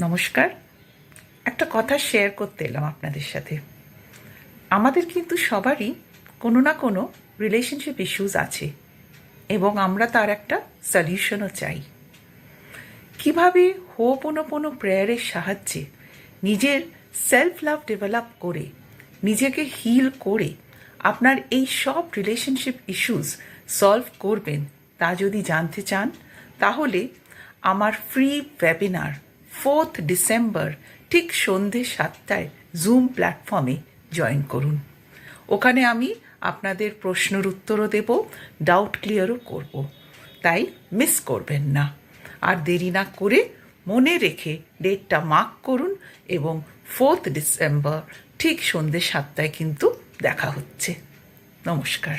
নমস্কার। একটা কথা শেয়ার করতে এলাম আপনাদের সাথে। আমাদের কিন্তু সবারই কোনো না কোনো রিলেশনশিপ ইস্যুস আছে এবং আমরা তার একটা সলিউশনও চাই। কিভাবে হোপোনোপোনো প্রেয়ারের সাহায্যে নিজের সেলফ লাভ ডেভেলপ করে নিজেকে হিল করে আপনার এই সব রিলেশনশিপ ইস্যুস সলভ করবেন তা যদি জানতে চান, তাহলে আমার ফ্রি ওয়েবিনার 4th ডিসেম্বর ঠিক সন্ধে 7টায় জুম প্ল্যাটফর্মে জয়েন করুন। ওখানে আমি আপনাদের প্রশ্নের উত্তরও দেব, ডাউট ক্লিয়ারও করব, তাই মিস করবেন না। আর দেরি না করে মনে রেখে ডেটটা মার্ক করুন এবং 4th ডিসেম্বর ঠিক সন্ধে 7টায় কিন্তু দেখা হচ্ছে। নমস্কার।